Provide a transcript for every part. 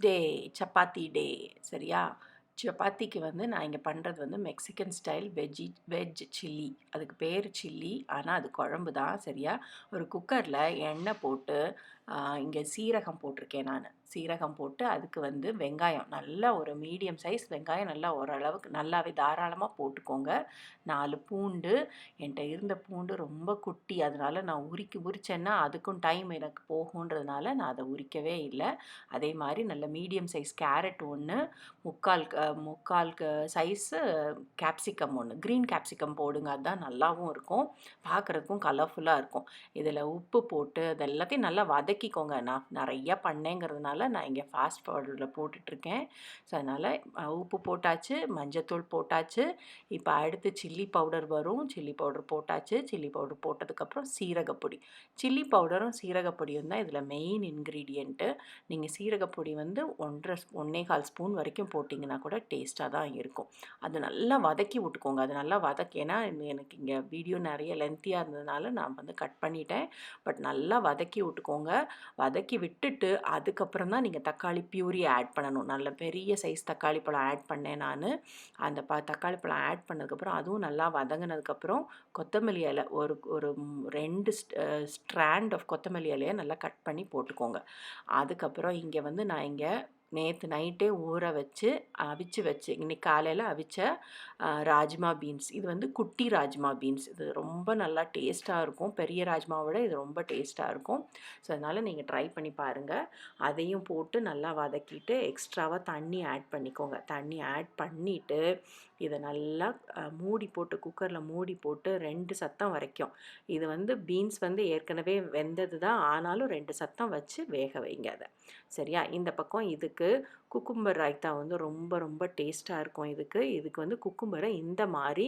Tuesday chapati டே. சரியா? சப்பாத்திக்கு வந்து நான் இங்கே பண்ணுறது வந்து மெக்சிகன் ஸ்டைல் வெஜ் சில்லி. அதுக்கு பேர் சில்லி, ஆனால் அது குழம்பு தான். சரியா? ஒரு குக்கரில் எண்ணெய் போட்டு இங்கே சீரகம் போட்டிருக்கேன் நான். சீரகம் போட்டு அதுக்கு வந்து வெங்காயம், நல்லா ஒரு மீடியம் சைஸ் வெங்காயம், நல்லா ஓரளவுக்கு நல்லாவே தாராளமாக போட்டுக்கோங்க. 4 பூண்டு. என்கிட்ட இருந்த பூண்டு ரொம்ப குட்டி, அதனால் நான் உரிச்சேன்னா அதுக்கும் டைம் எனக்கு போகுன்றதுனால நான் அதை உரிக்கவே இல்லை. அதே மாதிரி நல்ல மீடியம் சைஸ் கேரட் ஒன்று, முக்கால் சைஸு கேப்சிகம் ஒன்று, க்ரீன் கேப்சிகம் போடுங்க, அதுதான் நல்லாவும் இருக்கும், பார்க்குறதுக்கும் கலர்ஃபுல்லாக இருக்கும். இதில் உப்பு போட்டு அது எல்லாத்தையும் நல்லா வதக்கிக்கோங்க. நான் நிறையா பண்ணேங்கிறதுனால நான் இங்கே ஃபாஸ்ட் ஃபார்வர்டில் போட்டுட்ருக்கேன். ஸோ அதனால் உப்பு போட்டாச்சு, மஞ்சத்தூள் போட்டாச்சு. இப்போ அடுத்து சில்லி பவுடர் வரும். சில்லி பவுடர் போட்டாச்சு. சில்லி பவுடர் போட்டதுக்கப்புறம் சீரகப்பொடி. சில்லி பவுடரும் சீரகப்பொடியும் தான் இதில் மெயின் இன்க்ரீடியண்ட்டு. நீங்கள் சீரகப்பொடி வந்து 1.25 ஸ்பூன் வரைக்கும் போட்டிங்கன்னா கூட டேஸ்ட்டாக தான் இருக்கும். அது நல்லா வதக்கி விட்டுக்கோங்க. அது நல்லா ஏன்னா எனக்கு இங்கே வீடியோ நிறைய லென்த்தியாக இருந்ததுனால நான் வந்து கட் பண்ணிட்டேன். பட் நல்லா வதக்கி விட்டுக்கோங்க. வதக்கி விட்டுட்டு அதுக்கப்புறம் தான் நீங்கள் தக்காளி பியூரி ஆட் பண்ணணும். நல்ல பெரிய சைஸ் தக்காளி பழம் ஆட் பண்ணேன் நான். அந்த தக்காளி பழம் ஆட் பண்ணதுக்கப்புறம் அதுவும் நல்லா வதங்கினதுக்கப்புறம் கொத்தமல்லி இலை ஒரு ஒரு 2 ஸ்ட்ராண்ட் ஆஃப் கொத்தமல்லி இலையை நல்லா கட் பண்ணி போட்டுக்கோங்க. அதுக்கப்புறம் இங்கே வந்து நான் இங்கே நேற்று நைட்டே ஊற வச்சு அவிச்சு வச்சு இன்னைக்கு காலையில் அவிச்ச ராஜ்மா பீன்ஸ். இது வந்து குட்டி ராஜ்மா பீன்ஸ். இது ரொம்ப நல்லா டேஸ்ட்டாக இருக்கும். பெரிய ராஜ்மாவோட இது ரொம்ப டேஸ்ட்டாக இருக்கும். ஸோ அதனால் நீங்கள் ட்ரை பண்ணி பாருங்கள். அதையும் போட்டு நல்லா வதக்கிட்டு எக்ஸ்ட்ராவாக தண்ணி ஆட் பண்ணிக்கோங்க. தண்ணி ஆட் பண்ணிவிட்டு இதை நல்லா மூடி போட்டு குக்கரில் மூடி போட்டு 2 சத்தம் வரைக்கும். இது வந்து பீன்ஸ் வந்து ஏற்கனவே வெந்தது தான், ஆனாலும் 2 சத்தம் வச்சு வேக வைங்க அதை. சரியா? இந்த பக்கம் இதுக்கு குக்கும்பர் ரைத்தா வந்து ரொம்ப ரொம்ப டேஸ்ட்டாக இருக்கும். இதுக்கு வந்து குக்கும்பரை இந்த மாதிரி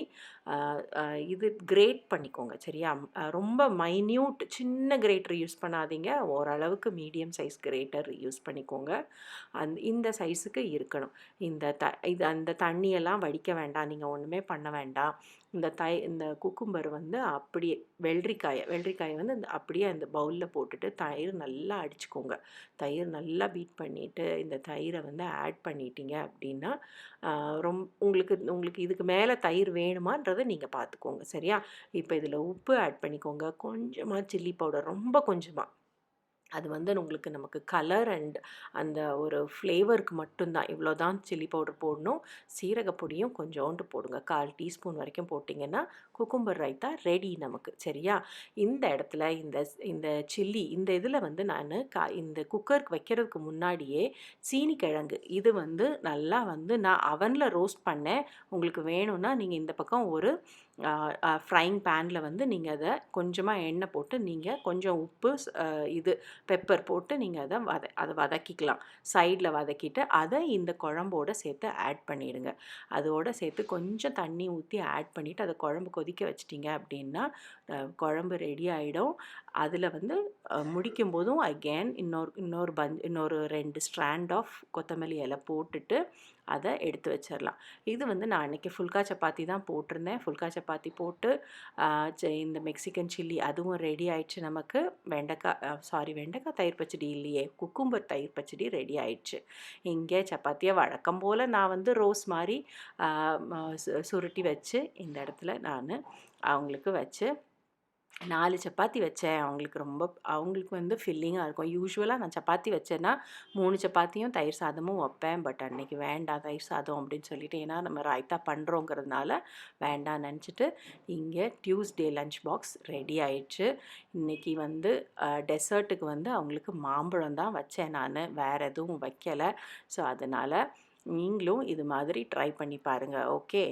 இது கிரேட் பண்ணிக்கோங்க. சரியா? ரொம்ப மைன்யூட் சின்ன கிரேட்டர் யூஸ் பண்ணாதீங்க. ஓரளவுக்கு மீடியம் சைஸ் கிரேட்டர் யூஸ் பண்ணிக்கோங்க. இந்த சைஸுக்கு இருக்கணும். இது அந்த தண்ணியெல்லாம் வடிக்க வேண்டாம். நீங்கள் ஒன்றுமே பண்ண வேண்டாம். இந்த குக்கும்பர் வந்து அப்படியே வெள்ளரிக்காயை வந்து அப்படியே அந்த பவுலில் போட்டுட்டு தயிர் நல்லா அடிச்சுக்கோங்க. தயிர் நல்லா பீட் பண்ணிவிட்டு இந்த தயிரை வந்து ஆட் பண்ணிட்டீங்க அப்படின்னா உங்களுக்கு இதுக்கு மேலே தயிர் வேணுமான்றதை நீங்கள் பார்த்துக்கோங்க. சரியா? இப்போ இதில் உப்பு ஆட் பண்ணிக்கோங்க. கொஞ்சமாக சில்லி பவுடர், ரொம்ப கொஞ்சமாக. அது வந்து நமக்கு கலர் அண்ட் அந்த ஒரு ஃப்ளேவருக்கு மட்டும்தான். இவ்வளோ தான் சில்லி பவுடர் போடணும். சீரகப்பொடியும் கொஞ்சோண்டு போடுங்க. 1/4 டீஸ்பூன் வரைக்கும் போட்டிங்கன்னா குக்கும்பர் ரைத்தா ரெடி நமக்கு. சரியா? இந்த இடத்துல இந்த சில்லி இந்த இதில் வந்து நான் இந்த குக்கருக்கு வைக்கிறதுக்கு முன்னாடியே சீனிக்கிழங்கு இது வந்து நல்லா வந்து நான் அவனில் ரோஸ்ட் பண்ணேன். உங்களுக்கு வேணும்னா நீங்கள் இந்த பக்கம் ஒரு ஃப்ரைங் பேனில் வந்து நீங்கள் அதை கொஞ்சமாக எண்ணெய் போட்டு நீங்கள் கொஞ்சம் உப்பு இது பெப்பர் போட்டு நீங்கள் அதை வதக்கிக்கலாம். சைடில் வதக்கிட்டு அதை இந்த குழம்போடு சேர்த்து ஆட் பண்ணிவிடுங்க. அதோடு சேர்த்து கொஞ்சம் தண்ணி ஊற்றி ஆட் பண்ணிவிட்டு அதை குழம்பு கொதிக்க வச்சிட்டிங்க அப்படின்னா குழம்பு ரெடி ஆகிடும். அதில் வந்து முடிக்கும் போதும் அகெயின் இன்னொரு 2 ஸ்ட்ராண்ட் ஆஃப் கொத்தமல்லி இலை போட்டுட்டு அதை எடுத்து வச்சிடலாம். இது வந்து நான் அன்றைக்கி ஃபுல்கா சப்பாத்தி தான் போட்டிருந்தேன். ஃபுல்கா சப்பாத்தி போட்டு இந்த மெக்சிகன் சில்லி அதுவும் ரெடி ஆயிடுச்சு நமக்கு. வெண்டைக்காய் தயிர் பச்சடி இல்லையே, குக்கும்பர் தயிர் பச்சடி ரெடி ஆயிடுச்சு. இங்கே சப்பாத்தியை வழக்கம் போல் நான் வந்து ரோஸ் மாதிரி சுருட்டி வச்சு இந்த இடத்துல நான் அவங்களுக்கு வச்சு 4 சப்பாத்தி வச்சேன். அவங்களுக்கு வந்து ஃபில்லிங்காக இருக்கும். யூசுவலாக நான் சப்பாத்தி வச்சேன்னா 3 சப்பாத்தியும் தயிர் சாதமும் வைப்பேன். பட் அன்றைக்கி வேண்டாம் தயிர் சாதம் அப்படின்னு சொல்லிட்டு, ஏன்னா நம்ம ரைத்தா பண்ணுறோங்கிறதுனால வேண்டாம் நினச்சிட்டு இங்கே டியூஸ்டே லஞ்ச் பாக்ஸ் ரெடி ஆயிடுச்சு. இன்றைக்கி வந்து டெசர்ட்டுக்கு வந்து அவங்களுக்கு மாம்பழம் தான் வச்சேன் நான், வேறு எதுவும் வைக்கலை. ஸோ அதனால் நீங்களும் இது மாதிரி ட்ரை பண்ணி பாருங்கள். ஓகே.